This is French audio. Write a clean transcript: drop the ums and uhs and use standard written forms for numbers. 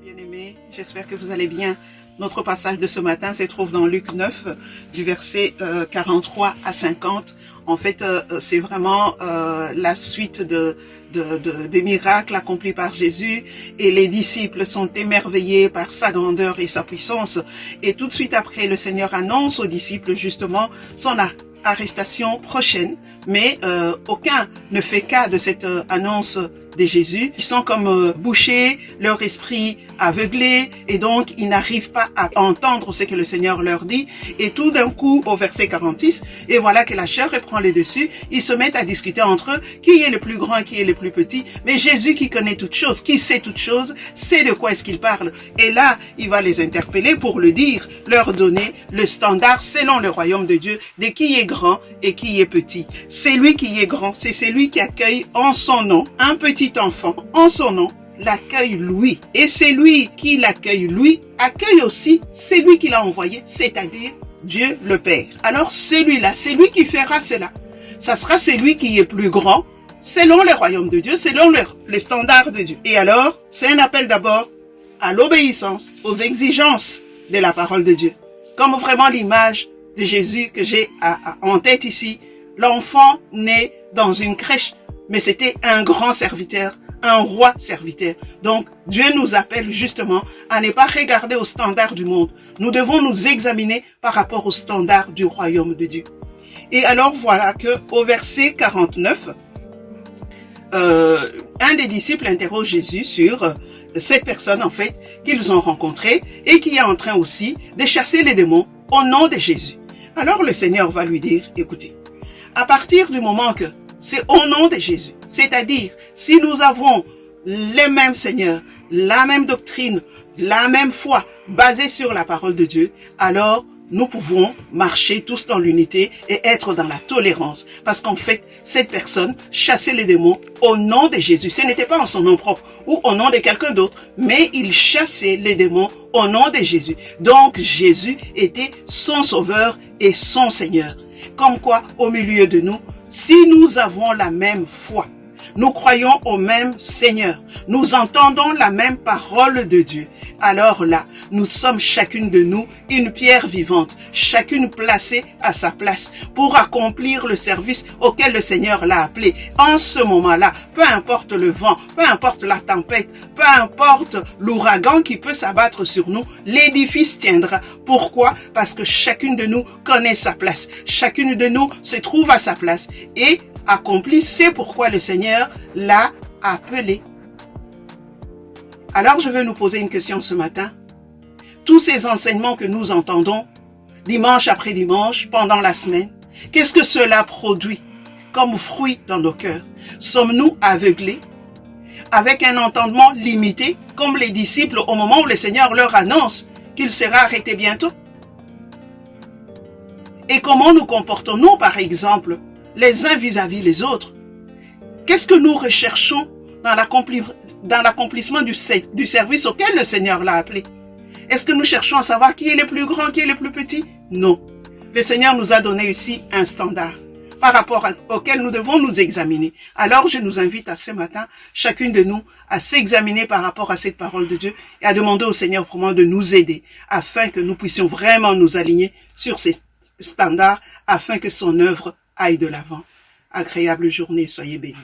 Bien-aimés, j'espère que vous allez bien. Notre passage de ce matin se trouve dans Luc 9, du verset 43 à 50. En fait, c'est vraiment la suite des miracles accomplis par Jésus, et les disciples sont émerveillés par sa grandeur et sa puissance. Et tout de suite après, le Seigneur annonce aux disciples justement son arrestation prochaine, mais aucun ne fait cas de cette annonce de Jésus. Ils sont comme bouchés, leur esprit aveuglé, et donc ils n'arrivent pas à entendre ce que le Seigneur leur dit. Et tout d'un coup, au verset 46, et voilà que la chair reprend les dessus, ils se mettent à discuter entre eux, qui est le plus grand, qui est le plus petit. Mais Jésus, qui connaît toutes choses, qui sait toutes choses, sait de quoi est-ce qu'il parle. Et là, il va les interpeller pour le dire, leur donner le standard selon le royaume de Dieu, de qui est grand et qui est petit. C'est lui qui est grand, c'est celui qui accueille en son nom un petit enfant, en son nom, l'accueille lui. Et c'est lui qui l'accueille lui, accueille aussi celui qui l'a envoyé, c'est-à-dire Dieu le Père. Alors celui-là, c'est lui qui fera cela. Ça sera celui qui est plus grand, selon le royaume de Dieu, selon les standards de Dieu. Et alors, c'est un appel d'abord à l'obéissance, aux exigences de la parole de Dieu. Comme vraiment l'image de Jésus que j'ai en tête ici, l'enfant né dans une crèche, mais c'était un grand serviteur, un roi serviteur. Donc, Dieu nous appelle justement à ne pas regarder aux standards du monde. Nous devons nous examiner par rapport aux standards du royaume de Dieu. Et alors, voilà que au verset 49, un des disciples interroge Jésus sur cette personne, en fait, qu'ils ont rencontrée et qui est en train aussi de chasser les démons au nom de Jésus. Alors, le Seigneur va lui dire, écoutez, à partir du moment que c'est au nom de Jésus. C'est-à-dire, si nous avons les mêmes seigneurs, la même doctrine, la même foi, basée sur la parole de Dieu, alors nous pouvons marcher tous dans l'unité et être dans la tolérance. Parce qu'en fait, cette personne chassait les démons au nom de Jésus. Ce n'était pas en son nom propre ou au nom de quelqu'un d'autre, mais il chassait les démons au nom de Jésus. Donc Jésus était son sauveur et son Seigneur. Comme quoi, au milieu de nous, si nous avons la même foi, nous croyons au même Seigneur, nous entendons la même parole de Dieu, alors là, nous sommes chacune de nous une pierre vivante, chacune placée à sa place pour accomplir le service auquel le Seigneur l'a appelé. En ce moment-là, peu importe le vent, peu importe la tempête, peu importe l'ouragan qui peut s'abattre sur nous, l'édifice tiendra. Pourquoi? Parce que chacune de nous connaît sa place, chacune de nous se trouve à sa place et accompli, c'est pourquoi le Seigneur l'a appelé. Alors je veux nous poser une question ce matin. Tous ces enseignements que nous entendons, dimanche après dimanche, pendant la semaine, qu'est-ce que cela produit comme fruit dans nos cœurs? Sommes-nous aveuglés, avec un entendement limité, comme les disciples au moment où le Seigneur leur annonce qu'il sera arrêté bientôt? Et comment nous comportons-nous, par exemple, les uns vis-à-vis les autres? Qu'est-ce que nous recherchons dans l'accomplissement du service auquel le Seigneur l'a appelé? Est-ce que nous cherchons à savoir qui est le plus grand, qui est le plus petit? Non. Le Seigneur nous a donné ici un standard par rapport auquel nous devons nous examiner. Alors je nous invite à ce matin, chacune de nous, à s'examiner par rapport à cette parole de Dieu et à demander au Seigneur vraiment de nous aider afin que nous puissions vraiment nous aligner sur ces standards afin que son œuvre aille de l'avant. Agréable journée, soyez bénis.